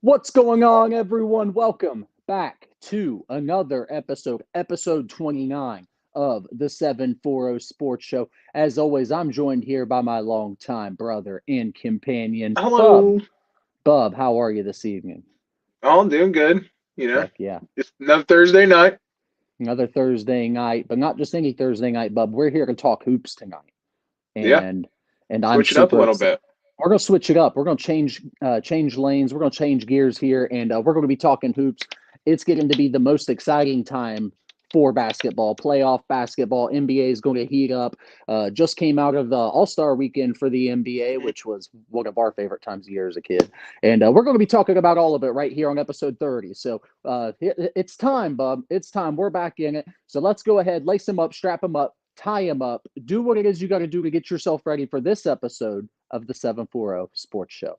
What's going on, everyone? Welcome back to another episode 29 of the 740 Sports Show. As always, I'm joined here by my longtime brother and companion, Bub. Hello. Bub, how are you this evening? Oh, I'm doing good. Heck yeah. It's another Thursday night. Another Thursday night, but not just any Thursday night, Bub. We're here to talk hoops tonight. Yeah, And I'm switch it up a super little excited. bit. We're gonna switch it up. We're gonna change lanes. We're gonna change gears here, and we're gonna be talking hoops. It's getting to be the most exciting time for basketball, playoff basketball. NBA is going to heat up. Just came out of the All Star weekend for the NBA, Mhm. which was one of our favorite times of year as a kid, and we're going to be talking about all of it right here on episode 30. So it's time, Bub. It's time. We're back in it. So let's go ahead, lace them up, strap them up, tie them up, do what it is you got to do to get yourself ready for this episode of the 740 Sports Show.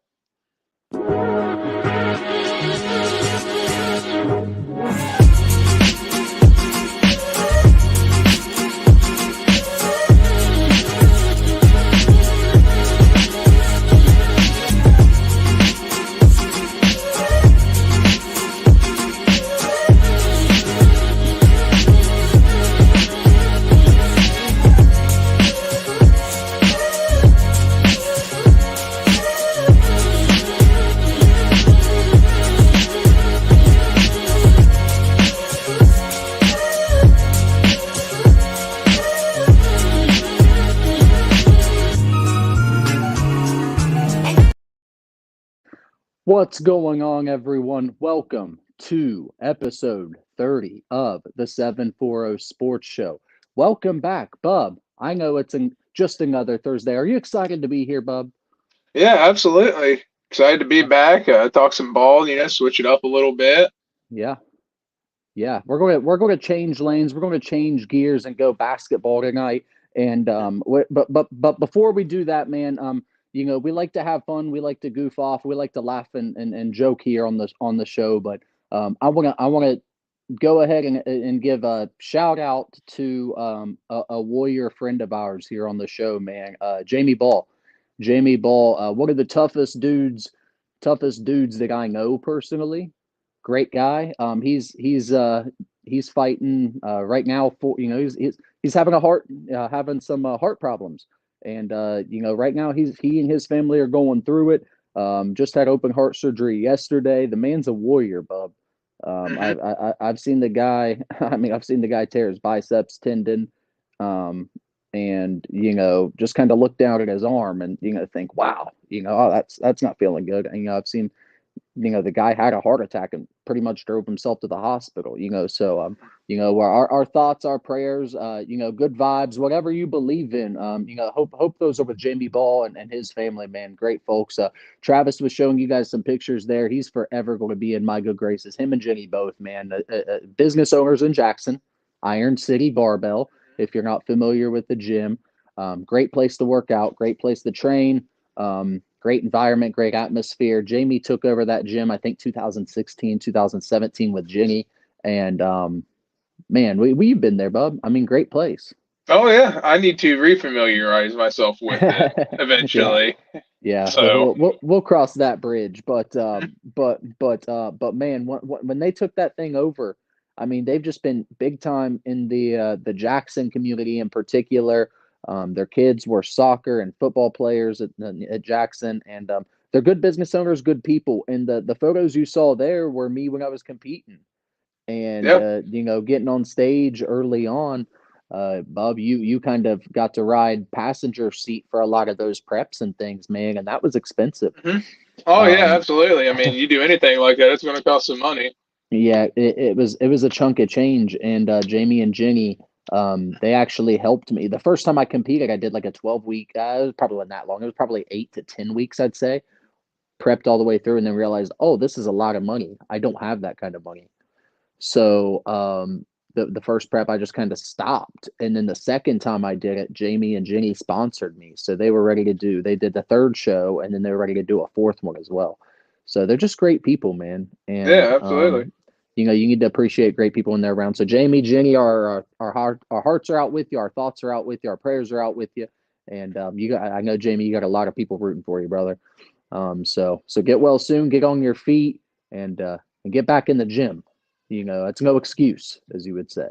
What's going on, everyone? Welcome to episode 30 of the 740 Sports Show. Welcome back, Bub. I know it's just another Thursday. Are you excited to be here, Bub? Yeah, absolutely. Excited to be back. Talk some ball. Switch it up a little bit. Yeah, yeah. We're going to change lanes. We're going to change gears and go basketball tonight. And but before we do that, man, we like to have fun. We like to goof off. We like to laugh and joke here on the show. But I want to go ahead and give a shout out to a warrior friend of ours here on the show, man. Jamie Ball. Jamie Ball, one of the toughest dudes that I know personally. Great guy. He's fighting right now for he's having having some heart problems, and right now he and his family are going through it. Just had open heart surgery yesterday. The man's a warrior, bub. Hmm. I've seen the guy. I mean, I've seen the guy tear his biceps tendon, um, and just kind of look down at his arm and think, wow, oh, that's not feeling good. And, I've seen the guy had a heart attack and pretty much drove himself to the hospital. So our thoughts, our prayers, good vibes, whatever you believe in. Hope those are with Jamie Ball and his family, man. Great folks. Travis was showing you guys some pictures there. He's forever going to be in my good graces. Him and Jenny both, man. Business owners in Jackson, Iron City Barbell. If you're not familiar with the gym, great place to work out, great place to train. Great environment, great atmosphere. Jamie took over that gym, I think 2016, 2017 with Jenny. And man, we've been there, bub. I mean, great place. Oh yeah, I need to refamiliarize myself with it Yeah, eventually. yeah. So, We'll cross that bridge. But man, when they took that thing over, I mean, they've just been big time in the Jackson community in particular. Their kids were soccer and football players at Jackson, and they're good business owners, good people. And the photos you saw there were me when I was competing, and yep. getting on stage early on. Bob, you kind of got to ride passenger seat for a lot of those preps and things, man, and that was expensive. Hmm. Oh yeah, Um, absolutely. I mean, you do anything like that, it's going to cost some money. yeah, it was a chunk of change, and Jamie and Jenny, they actually helped me. The first time I competed, I did like a 12-week. It was probably wasn't that long. It was probably 8 to 10 weeks, I'd say. Prepped all the way through, and then realized, oh, this is a lot of money. I don't have that kind of money. So the first prep I just kind of stopped, and then the second time I did it, Jamie and Jenny sponsored me, so they were ready to do. They did the third show, and then they were ready to do a fourth one as well. So they're just great people, man, and Yeah, absolutely. you need to appreciate great people when they're around. So Jamie, Jenny, our hearts are out with you, our thoughts are out with you, our prayers are out with you, and I know Jamie, you got a lot of people rooting for you, brother. So get well soon, get on your feet. and get back in the gym. It's no excuse, as you would say.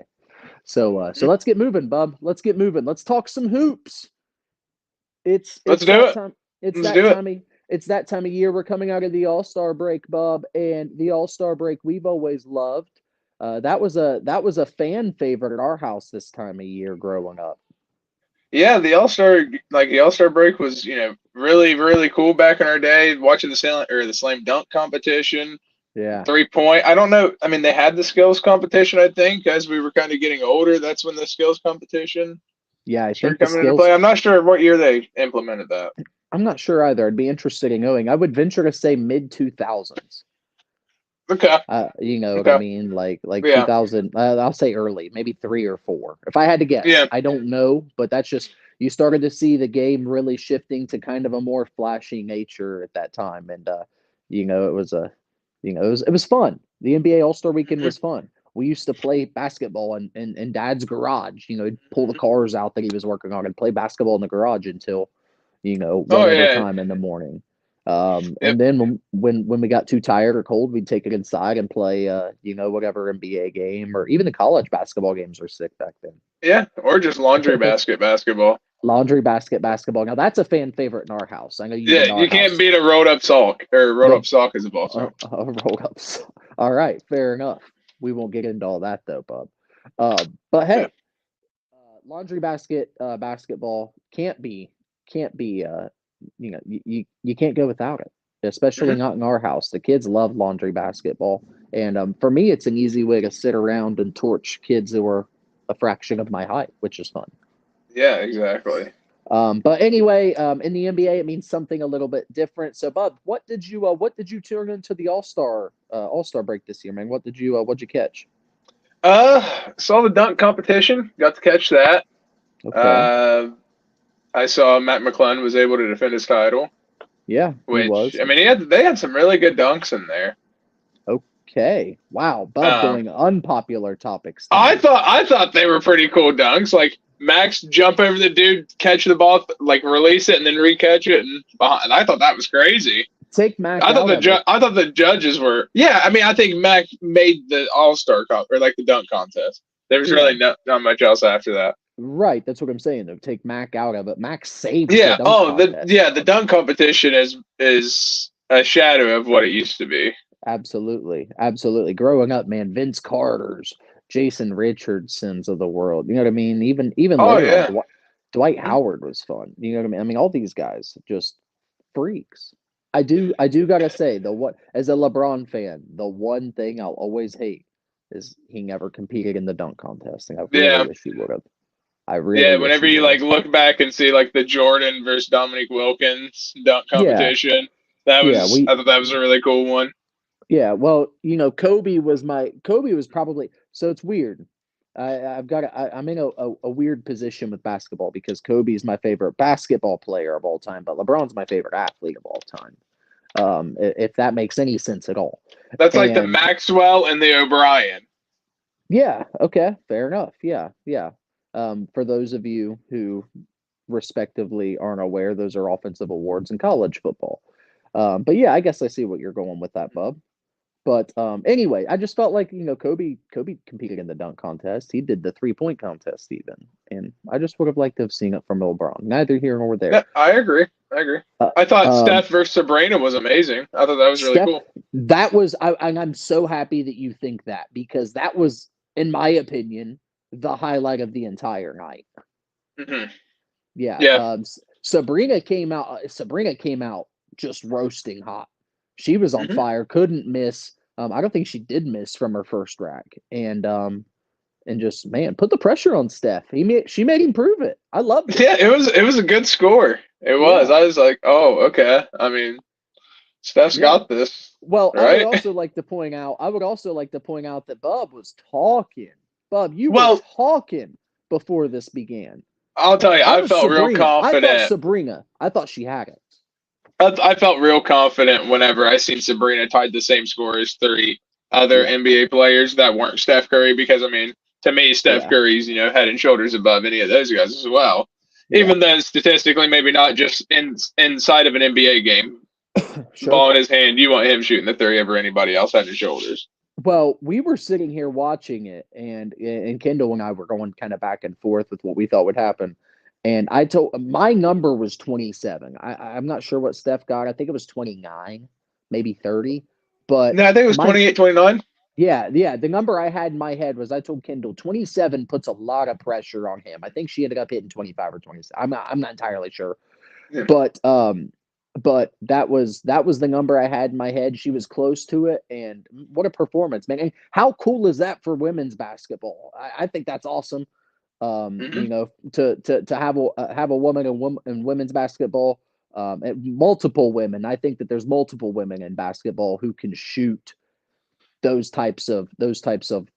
So let's get moving, bub. Let's get moving. Let's talk some hoops. Let's do that it. time. It's Let's that do it. time. It's that time of year. We're coming out of the All-Star break, bub, and the All-Star break we've always loved. That was a fan favorite at our house this time of year growing up. Yeah, the All-Star break was, really, really cool back in our day, watching the slam dunk competition, Yeah, 3-point. I don't know. I mean, they had the skills competition, I think, as we were kind of getting older. That's when the skills competition yeah. I started think the coming into skills. play. I'm not sure what year they implemented that. I'm not sure either. I'd be interested in knowing. I would venture to say mid 2000s. Okay. You know what I Okay. mean? Like Yeah. 2000. I'll say early, maybe 3 or 4. If I had to guess, Yeah. I don't know, but that's just you started to see the game really shifting to kind of a more flashy nature at that time, and it was it was fun. The NBA All Star Weekend Mhm. was fun. We used to play basketball in Dad's garage. He'd pull the cars out that he was working on and play basketball in the garage until Oh whatever yeah. time in the morning. Yep. And then when we got too tired or cold, we'd take it inside and play, whatever NBA game or even the college basketball games were sick back then. Yeah. Or just laundry basket basketball. Laundry basket basketball. Now that's a fan favorite in our house. I know you Yeah, in our you can't house. beat a rolled up sock or rolled The up sock as a ball term. roll ups. All right, fair enough. We won't get into all that though, Bob. But Yeah. hey, laundry basket basketball can't be you can't go without it, especially Mhm. not in our house. The kids love laundry basketball, and for me it's an easy way to sit around and torch kids who are a fraction of my height, which is fun. Yeah, exactly. But anyway, in the NBA it means something a little bit different. So Bub, what did you turn into the All-Star break this year, man? What'd you catch? Saw the dunk competition. Got to catch that. Okay. Uh, I saw Matt McClung was able to defend his title, Yeah, he which was. I mean, they had some really good dunks in there. Okay. Wow, Bub Um, going unpopular topics I tonight. thought I thought they were pretty cool dunks. Like Max jump over the dude, catch the ball, like release it, and then recatch it, and I thought that was crazy. Take Mac out of it. I thought the judges were. Yeah, I mean, I think Mac made the All Star or like the dunk contest. There was Yeah. really not much else after that. Right, that's what I'm saying though. Take Mac out of it. Mac saves the Yeah. dunk Oh, contest. the dunk competition is a shadow of what it used to be. Absolutely. Absolutely. Growing up, man, Vince Carter's, Jason Richardson's of the world. You know what I mean? Even Oh later on, yeah. Dwight Howard was fun. You know what I mean? I mean, all these guys just freaks. I do gotta say the what as a LeBron fan, the one thing I'll always hate is he never competed in the dunk contest, and I really Yeah. wish he would have. I really Yeah, wish whenever he you would like have. look back and see like the Jordan versus Dominique Wilkins dunk Yeah, competition, yeah, I thought that was a really cool one. yeah. Well, Kobe was probably so it's weird. I'm in a weird position with basketball because Kobe's my favorite basketball player of all time, but LeBron's my favorite athlete of all time. If that makes any sense at all. That's like the And Maxwell and the O'Brien. yeah, okay, fair enough. Yeah, yeah. For those of you who respectively aren't aware, those are offensive awards in college football. But yeah, I guess I see what you're going with that, bub. But anyway, I just felt like Kobe competed in the dunk contest. He did the 3-point contest even, and I just would have liked to have seen it from LeBron. Neither here nor there. Yeah, I agree. I agree. Uh, I thought um, Steph versus Sabrina was amazing. I thought that was really Steph, cool. that was and I'm so happy that you think that because that was, in my opinion, the highlight of the entire night. Hmm. Yeah. Yeah. Sabrina came out. Sabrina came out just roasting hot. She was on Hmm. fire. Couldn't miss. I don't think she did miss from her first rack. And just man, put the pressure on Steph. She made him prove it. I loved it. Yeah, it was a good score. It was. Yeah. I was like, oh, okay. I mean, Steph's Yeah. got this, Well, I would right? also like to point out. I would also like to point out that Bub was talking. Bub, you were Well, talking before this began. I'll tell you, I I was felt real Sabrina. I thought confident. Sabrina. I thought she had it. I felt real confident whenever I seen Sabrina tied the same score as three other Yeah. NBA players that weren't Steph Curry. Because I mean, to me, Steph Yeah. Curry's head and shoulders above any of those guys as well. Yeah. Even though statistically, maybe not just inside of an NBA game, Sure. ball in his hand. You want him shooting the three over anybody else on his shoulders. Well, we were sitting here watching it, and Kendall and I were going kind of back and forth with what we thought would happen. And I told my number was 27. I'm not sure what Steph got. I think it was 29, maybe 30. But No, I think it was my 28, 29. yeah, the number I had in my head was I told Kendall 27 puts a lot of pressure on him. I think she ended up hitting 25 or 27. I'm not entirely sure. Yeah. But that was the number I had in my head. She was close to it, and what a performance, man! And how cool is that for women's basketball? I think that's awesome. You know, to have a woman in women's basketball, and multiple women. I think that there's multiple women in basketball who can shoot those types of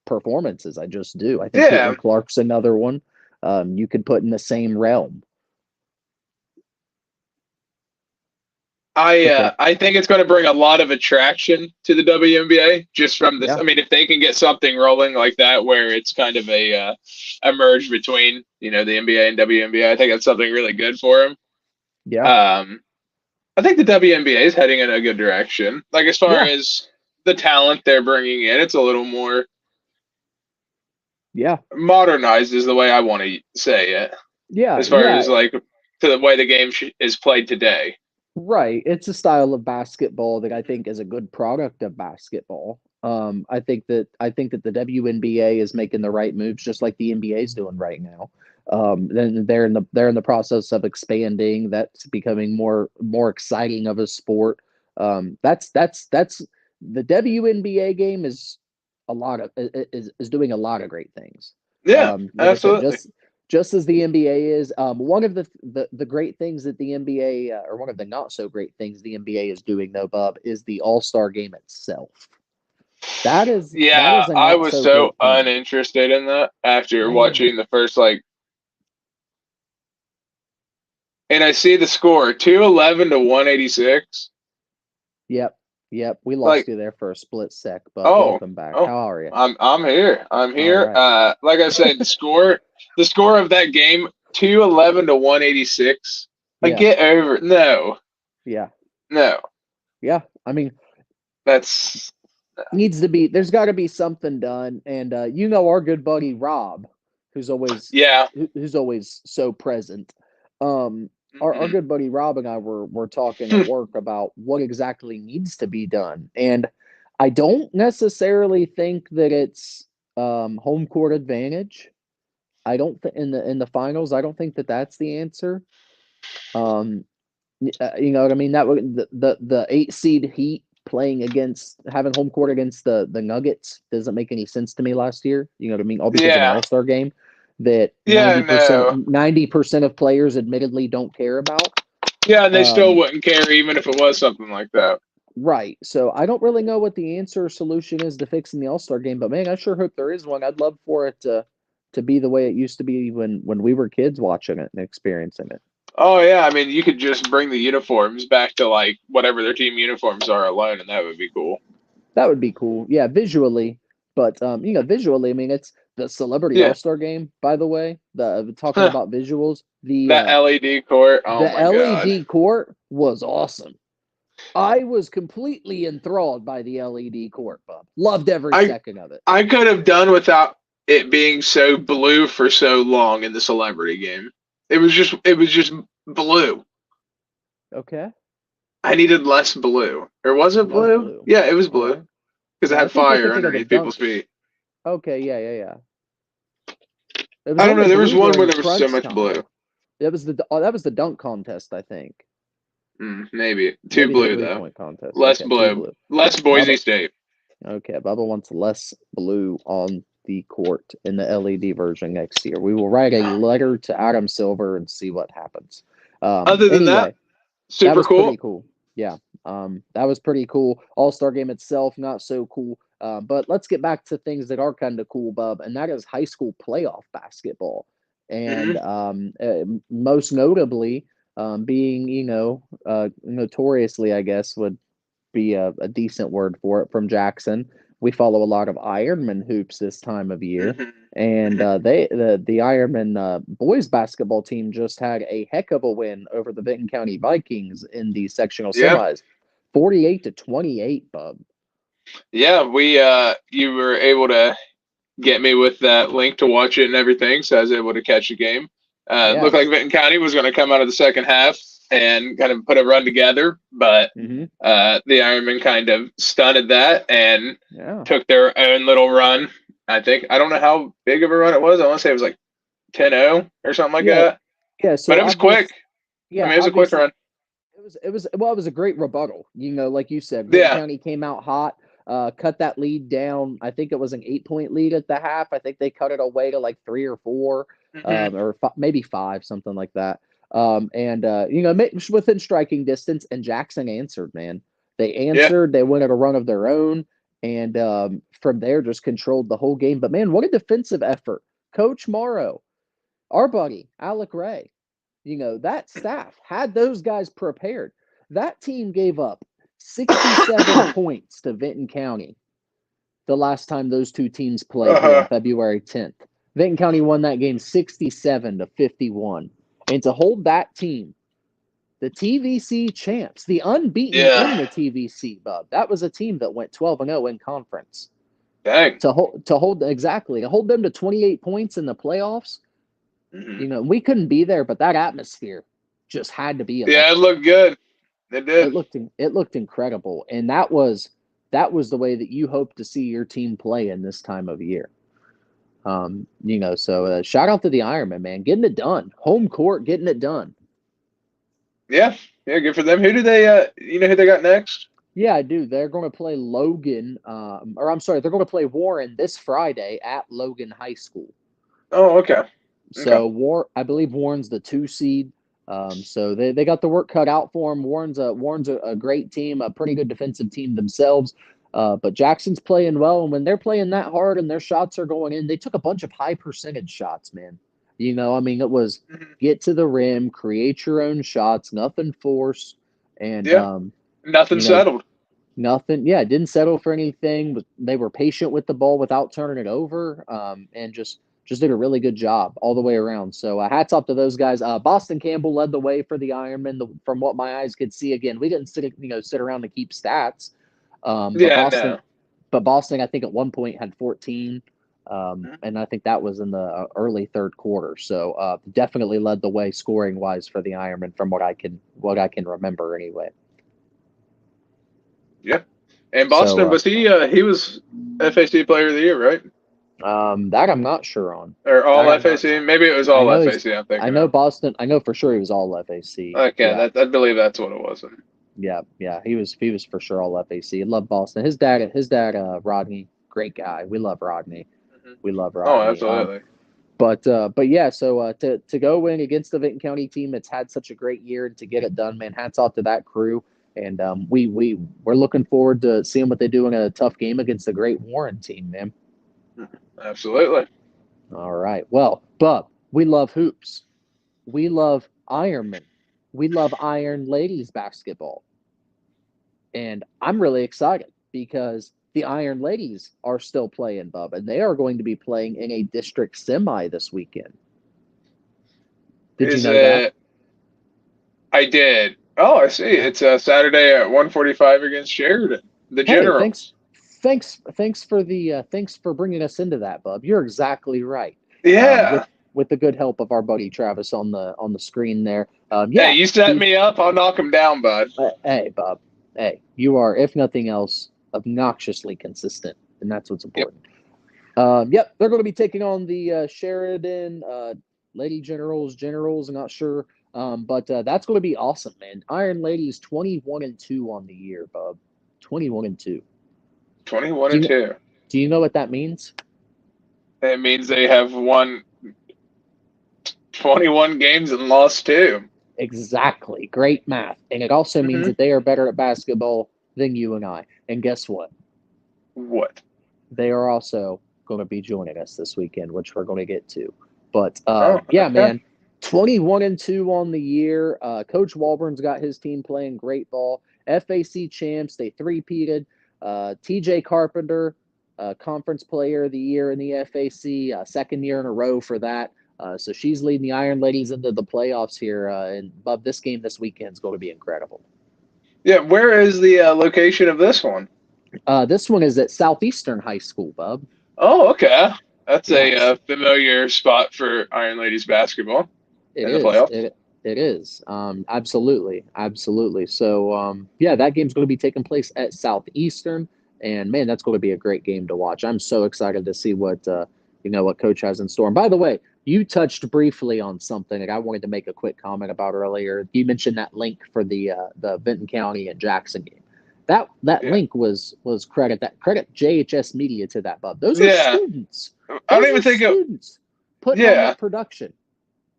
performances. I just do. I think Yeah. Caitlin Clark's another one. You could put in the same realm. I think it's going to bring a lot of attraction to the WNBA just from this. Yeah. I mean, if they can get something rolling like that, where it's kind of a merge between the NBA and WNBA, I think that's something really good for them. Yeah. I think the WNBA is heading in a good direction. Like as far as the talent they're bringing in, it's a little more modernized, is the way I want to say it. Yeah. As far as like to the way the game is played today. Right. It's a style of basketball that I think is a good product of basketball. I think that the WNBA is making the right moves, just like the NBA is doing right now. Then they're in the process of expanding. That's becoming more exciting of a sport. That's the WNBA game is doing a lot of great things. Yeah, like absolutely. I said, just as the NBA is, one of the great things that the NBA, or one of the not so great things the NBA is doing, though, Bub, is the All-Star game itself. That is, I was so uninterested in that after watching the first and I see the score 211 to 186. Yep, we lost you there for a split sec, but welcome back. How are you? I'm here. Right. Like I said, the score of that game 211 to 186. Like get over it. No. Yeah. No. Yeah, I mean that's needs to be. There's got to be something done, and our good buddy Rob, who's always so present. Our good buddy Rob and I were talking at work about what exactly needs to be done, and I don't necessarily think that it's home court advantage. I don't think in the finals. I don't think that that's the answer. You know what I mean? That would the 8 seed Heat having home court against the Nuggets doesn't make any sense to me last year. You know what I mean? All because of an All-Star game that 90% of players admittedly don't care about. Yeah, and they still wouldn't care even if it was something like that. Right. So I don't really know what the answer or solution is to fixing the All-Star game, but man, I sure hope there is one. I'd love for it to be the way it used to be when we were kids watching it and experiencing it. Oh yeah, I mean you could just bring the uniforms back to like whatever their team uniforms are alone, and that would be cool. That would be cool, yeah, visually. But visually, I mean, it's the Celebrity All-Star game. By the way, talking about visuals, that LED court, LED court was awesome. I was completely enthralled by the LED court, Bob. Loved every second of it. I could have done without it being so blue for so long in the Celebrity game. It was just blue. Okay. I needed less blue. Or was it blue? Yeah, it was blue. Because it had fire underneath people's feet. Okay, yeah. I don't know. There was one where there was so much blue. That was the dunk contest, I think. Maybe. Too blue, though. Less blue. Less Boise State. Okay, Bubba wants less blue on the court in the LED version next year. We will write a letter to Adam Silver and see what happens. Other than that, super cool. Pretty cool. Yeah, that was pretty cool. All-Star game itself, not so cool. But let's get back to things that are kind of cool, Bub, and that is high school playoff basketball. And most notably, being, notoriously, I guess, would be a decent word for it, from Jackson. We follow a lot of Ironman hoops this time of year, and the Ironman boys basketball team just had a heck of a win over the Benton County Vikings in the sectional semis. 48-28, bub. Yeah, we you were able to get me with that link to watch it and everything, so I was able to catch the game. It Yeah. looked like Vinton County was going to come out of the second half and kind of put a run together, but Mm-hmm. the Ironmen kind of stunted that and Yeah. took their own little run. I don't know how big of a run it was. I want to say it was like 10-0 or something like Yeah. that. Yeah. But So it was quick. I mean, it was a quick obviously run. it was a great rebuttal. Like you said, Vinton Yeah. County came out hot, cut that lead down. I think it was an 8-point lead at the half. I think they cut it away to like 3 or 4, Mm-hmm. or maybe 5, something like that. And within striking distance, and Jackson answered, man. They Yeah. answered. They went at a run of their own, and from there just controlled the whole game. But man, what a defensive effort, Coach Morrow, our buddy Alec Ray. That staff had those guys prepared. That team gave up 67 points to Vinton County the last time those two teams played here on February 10th. Vinton County won that game 67-51. And to hold that team, the TVC champs, the unbeaten in the TVC, bub, that was a team that went 12-0 in conference. Dang. To hold them to 28 points in the playoffs. Mm-hmm. We couldn't be there, but that atmosphere just had to be electric. Yeah, it looked good. It did. It looked incredible, and that was the way that you hope to see your team play in this time of year. So shout out to the Ironmen, man, getting it done, home court, getting it done. Yeah, good for them. Who do they? You know who they got next? Yeah, I do. They're going to play Logan, they're going to play Warren this Friday at Logan High School. Oh, okay. So I believe Warren's the 2 seed. So they got the work cut out for them. Warren's a great team, a pretty good defensive team themselves. But Jackson's playing well, and when they're playing that hard and their shots are going in, they took a bunch of high percentage shots, man. It was get to the rim, create your own shots, nothing forced, and nothing settled. Nothing. Yeah, didn't settle for anything. They were patient with the ball without turning it over, and just did a really good job all the way around. So hats off to those guys. Boston Campbell led the way for the Ironmen. From what my eyes could see, again, we didn't sit around to keep stats. But Boston, I think at one point had 14, and I think that was in the early third quarter. So definitely led the way scoring wise for the Ironmen, from what I can remember anyway. Yeah, and Boston, but he was FAC Player of the Year, right? That I'm not sure on. Or all FAC? Maybe it was all FAC. I'm thinking. I know Boston. I know for sure he was all FAC. Okay, yeah. I believe that's what it was. Yeah, he was for sure all FAC. I love Boston. His dad, Rodney, great guy. We love Rodney. Mm-hmm. We love Rodney. Oh, absolutely. But yeah, so to go in against the Vinton County team that's had such a great year and to get it done, man, hats off to that crew. And we're looking forward to seeing what they do in a tough game against the great Warren team, man. Absolutely. All right. Well, Bub, we love hoops. We love Ironmen. We love Iron Ladies basketball. And I'm really excited because the Iron Ladies are still playing, Bub, and they are going to be playing in a district semi this weekend. Did you know that? I did. Oh, I see. It's Saturday at 1:45 against Sheridan. The Generals. Thanks for bringing us into that, Bub. You're exactly right. Yeah. With the good help of our buddy Travis on the screen there. Hey, you set me up. I'll knock him down, bud. Hey, Bub. Hey, you are, if nothing else, obnoxiously consistent, and that's what's important. Yep, they're going to be taking on the Sheridan Lady Generals. I'm not sure. But that's going to be awesome, man. Iron Ladies 21-2 on the year, Bub. 21-2. 21-2. Do you know what that means? It means they have won 21 games and lost 2. Exactly. Great math. And it also means that they are better at basketball than you and I. And guess what? What? They are also going to be joining us this weekend, which we're going to get to. But yeah, man. 21-2 on the year. Coach Walburn's got his team playing great ball. FAC champs. They three-peated. TJ Carpenter, conference player of the year in the FAC, second year in a row for that. So she's leading the Iron Ladies into the playoffs here. And Bub, this game this weekend is going to be incredible. Yeah, where is the location of this one? This one is at Southeastern High School, bub. Oh, okay. That's a Yes, familiar spot for Iron Ladies basketball it in the is. playoffs. It is. Absolutely, absolutely. So, yeah, that game's going to be taking place at Southeastern, and man, that's going to be a great game to watch. I'm so excited to see what what Coach has in store. And by the way, you touched briefly on something that I wanted to make a quick comment about earlier. You mentioned that link for the Benton County and Jackson game. That Yeah. link was credit JHS Media to that, bub. Those are Yeah. students. I don't Those even are think it. students putting on Yeah. that production.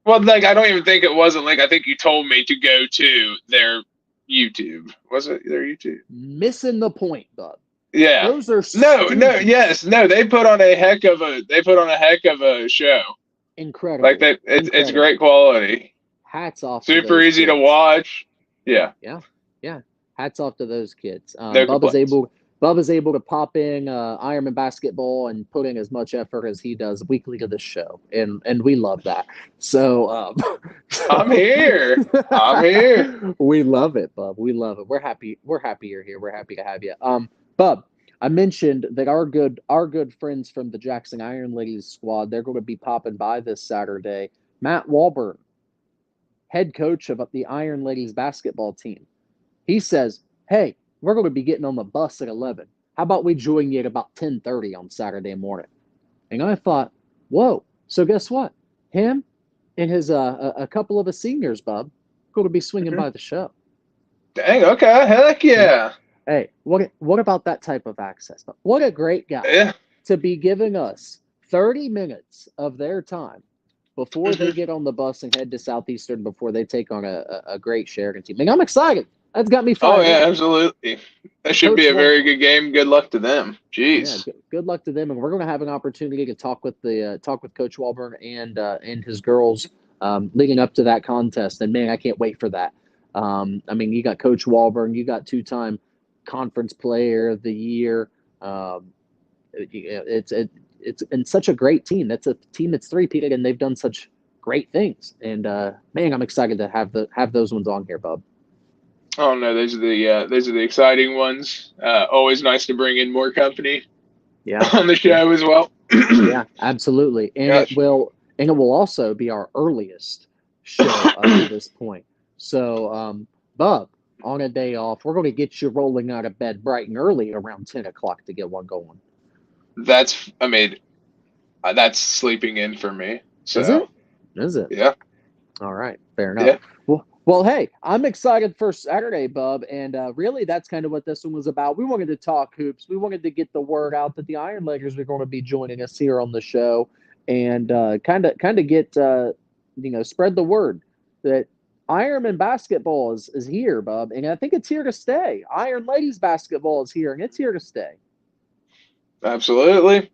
Well, like I don't even think it was a link. I think you told me to go to their YouTube. Was it their YouTube? Missing the point, bub. Yeah. Those are No, students. yes, no. They put on a heck of a show. Incredible. Like that, it's Incredible. great quality. Hats off. To Super those easy to kids. watch. Yeah. Yeah. Hats off to those kids. No complaints. Bubba's able to pop in Ironman basketball and put in as much effort as he does weekly to this show, and we love that. So, I'm here. I'm here. We love it, Bub. We love it. We're happy. We're happy you're here. We're happy to have you. Bub, I mentioned that our good friends from the Jackson Iron Ladies squad, they're going to be popping by this Saturday. Matt Walburn, head coach of the Iron Ladies basketball team, he says, "Hey, we're going to be getting on the bus at 11. How about we join you at about 10:30 on Saturday morning?" And I thought, whoa. So guess what? Him and his a couple of his seniors, Bub, going to be swinging by the show. Dang. Okay. Heck yeah. Hey, what about that type of access? What a great guy Yeah. to be giving us 30 minutes of their time before they get on the bus and head to Southeastern before they take on a great Sheridan team. Man, I'm excited. That's got me fired Oh yeah, up. absolutely. That should be a very good game. Good luck to them. Jeez. Yeah, good luck to them, and we're going to have an opportunity to talk with Coach Walburn and his girls leading up to that contest. And man, I can't wait for that. I mean, you got Coach Walburn, you got two-time Conference Player of the Year. It's and such a great team. That's a team that's three-peated, and they've done such great things. And man, I'm excited to have those ones on here, Bub. Oh no, those are the exciting ones. Always nice to bring in more company. Yeah, on the show as well. Yeah, absolutely, and Gosh. it will also be our earliest show up to this point. So, Bub, on a day off, we're going to get you rolling out of bed bright and early around 10 o'clock to get one going. That's sleeping in for me. So Is it? Yeah. All right, fair enough. Yeah. Well, hey, I'm excited for Saturday, Bub, and really that's kind of what this one was about. We wanted to talk hoops. We wanted to get the word out that the Iron Lakers were going to be joining us here on the show, and kind of get spread the word that Ironman basketball is here, Bub, and I think it's here to stay. Iron Ladies basketball is here, and it's here to stay. Absolutely.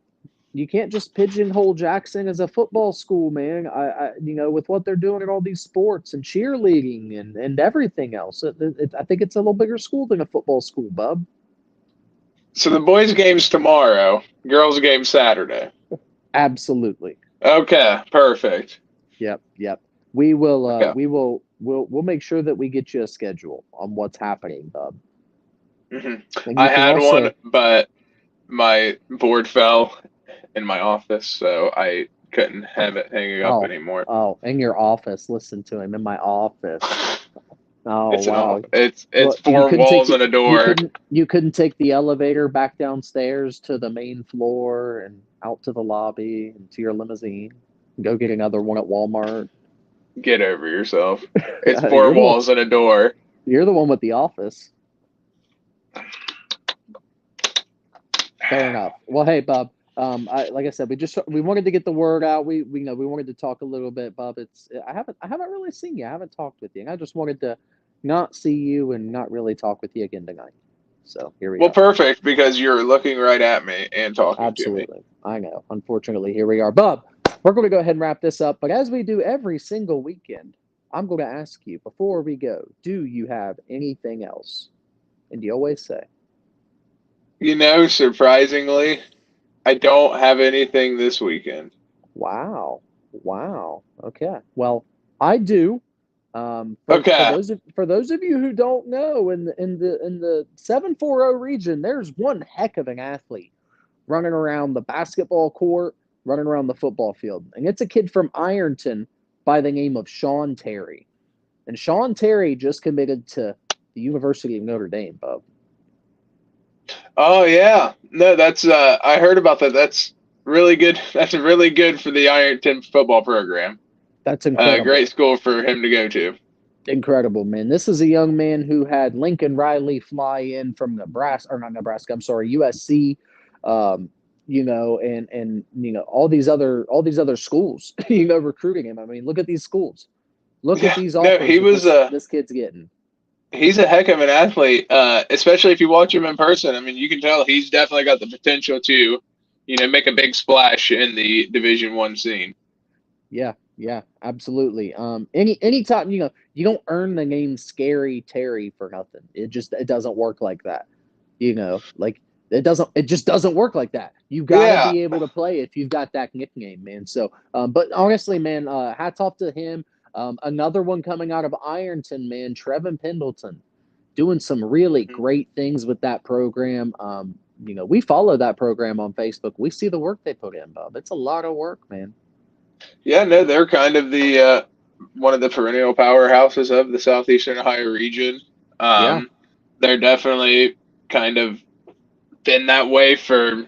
You can't just pigeonhole Jackson as a football school, man. I with what they're doing in all these sports and cheerleading and everything else. I think it's a little bigger school than a football school, Bub. So the boys' game's tomorrow. Girls' game Saturday. Absolutely. Okay. Perfect. Yep. We will. Okay. We'll make sure that we get you a schedule on what's happening, Bub. Mm-hmm. I had one, but my board fell in my office, so I couldn't have it hanging up anymore. Oh, in your office. Listen to him in my office. Oh, it's wow. It's four walls and a door. You couldn't take the elevator back downstairs to the main floor and out to the lobby and to your limousine and go get another one at Walmart. Get over yourself. It's four walls and a door. You're the one with the office. Fair enough. Well, hey, Bob. Like I said, we wanted to get the word out. We wanted to talk a little bit, Bob. I haven't really seen you. I haven't talked with you, and I just wanted to not see you and not really talk with you again tonight. So here we go. Well, perfect, because you're looking right at me and talking Absolutely. to me. I know. Unfortunately, here we are, Bob. We're going to go ahead and wrap this up. But as we do every single weekend, I'm going to ask you before we go: do you have anything else? And you always say, surprisingly, I don't have anything this weekend. Wow. Okay. Well, I do. Okay. For those of you who don't know, in the 740 region, there's one heck of an athlete running around the basketball court, running around the football field, and it's a kid from Ironton by the name of Sean Terry. And Sean Terry just committed to the University of Notre Dame, Bub. Oh yeah, no, that's I heard about that. That's really good. That's really good for the Ironton football program. That's incredible. Great school for him to go to. Incredible, man. This is a young man who had Lincoln Riley fly in from Nebraska, or not Nebraska, I'm sorry, USC, and all these other schools, recruiting him. I mean, look at these schools. Look at these offers this kid's getting. He's a heck of an athlete, especially if you watch him in person. I mean, you can tell he's definitely got the potential to, make a big splash in the Division I scene. Yeah, absolutely. Anytime, you don't earn the name Scary Terry for nothing. It doesn't work like that. It just doesn't work like that. You gotta be able to play if you've got that nickname, man. So, but honestly, man, hats off to him. Another one coming out of Ironton, man, Trevin Pendleton, doing some really great things with that program. We follow that program on Facebook. We see the work they put in, Bob. It's a lot of work, man. Yeah, no, they're kind of the one of the perennial powerhouses of the Southeastern Ohio region. They're definitely kind of been that way for,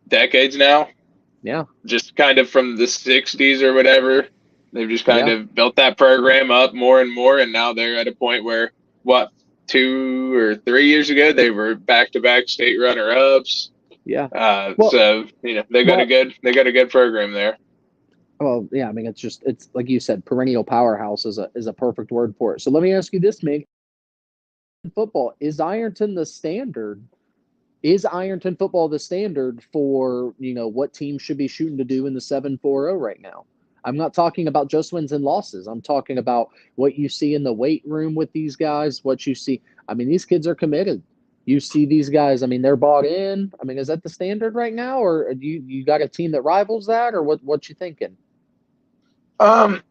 decades now? Yeah. Just kind of from the 60s or whatever. They've just kind of built that program up more and more, and now they're at a point where, 2 or 3 years ago, they were back-to-back state runner-ups. Yeah. So they got a good program there. Well, yeah, I mean, it's like you said, perennial powerhouse is a perfect word for it. So let me ask you this, Mig. Football, is Ironton the standard? Is Ironton football the standard for, what teams should be shooting to do in the 740 right now? I'm not talking about just wins and losses. I'm talking about what you see in the weight room with these guys, what you see. I mean, these kids are committed. You see these guys, I mean, they're bought in. I mean, is that the standard right now, or you got a team that rivals that, or what you thinking? I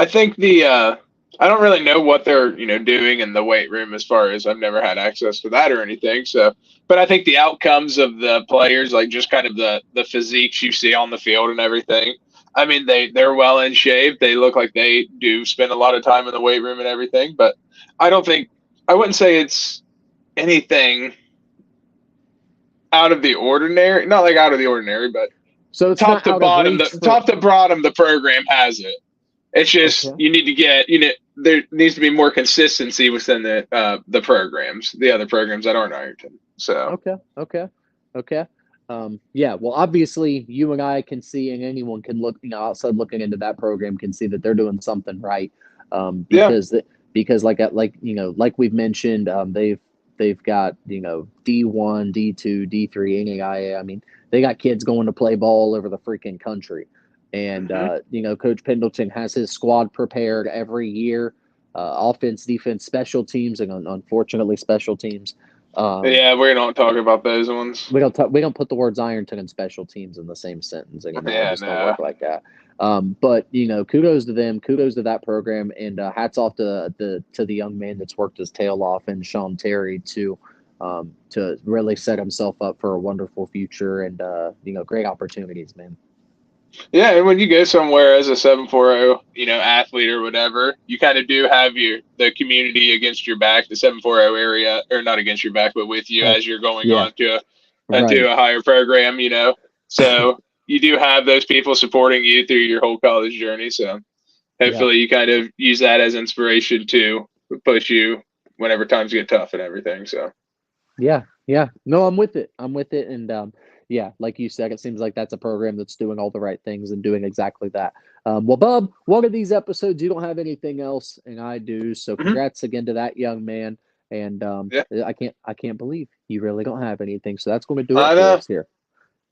think I don't really know what they're, doing in the weight room as far as I've never had access to that or anything. So, but I think the outcomes of the players, like just kind of the physiques you see on the field and everything. I mean, they're well in shape. They look like they do spend a lot of time in the weight room and everything, but I wouldn't say it's anything out of the ordinary. Not like out of the ordinary, but so it's top to bottom, the program has it. It's just you need to get, there needs to be more consistency within the programs, the other programs that aren't Ironton. So okay. Yeah, well, obviously you and I can see, and anyone can look, outside looking into that program can see that they're doing something right. Because like we've mentioned, they've got, D1, D2, D3, NAIA. I mean, they got kids going to play ball all over the freaking country. And, Coach Pendleton has his squad prepared every year, offense, defense, special teams, and unfortunately special teams. We don't talk about those ones. We don't put the words Ironton and special teams in the same sentence anymore. It just don't work like that. But kudos to them, kudos to that program, and hats off to the young man that's worked his tail off, and Sean Terry to really set himself up for a wonderful future and great opportunities, man. Yeah, and when you go somewhere as a 740, athlete or whatever, you kind of do have the community against your back, the 740 area, or not against your back, but with you as you're going on to a higher program, So you do have those people supporting you through your whole college journey. So hopefully you kind of use that as inspiration to push you whenever times get tough and everything. So yeah. No, I'm with it. And like you said, it seems like that's a program that's doing all the right things and doing exactly that. Well, Bub, one of these episodes you don't have anything else, and I do. So congrats again to that young man. And I can't believe you really don't have anything. So that's going to do it for us here.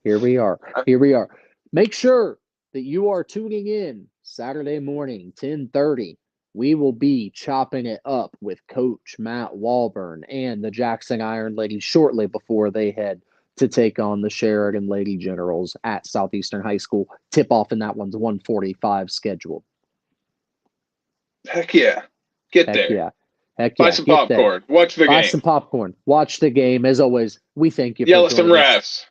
Here we are. Make sure that you are tuning in Saturday morning, 10:30. We will be chopping it up with Coach Matt Walburn and the Jackson Iron Ladies shortly before they head to take on the Sheridan Lady Generals at Southeastern High School. Tip off in that one's 1:45 scheduled. Heck yeah. Get Heck there. yeah. Heck Buy yeah. some Get there. popcorn. Watch the Buy game. some popcorn. Watch the game. As always, we thank you for Yell at some joining us.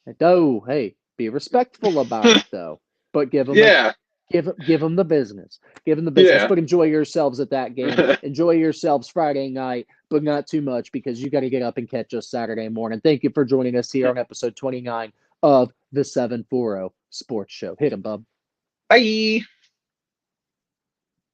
refs. Oh, hey, be respectful about it though. But give them Yeah. give them the business. Give them the business. Yeah. But enjoy yourselves at that game. Enjoy yourselves Friday night, but not too much because you got to get up and catch us Saturday morning. Thank you for joining us here on episode 29 of the 740 Sports Show. Hit 'em, bub. Bye.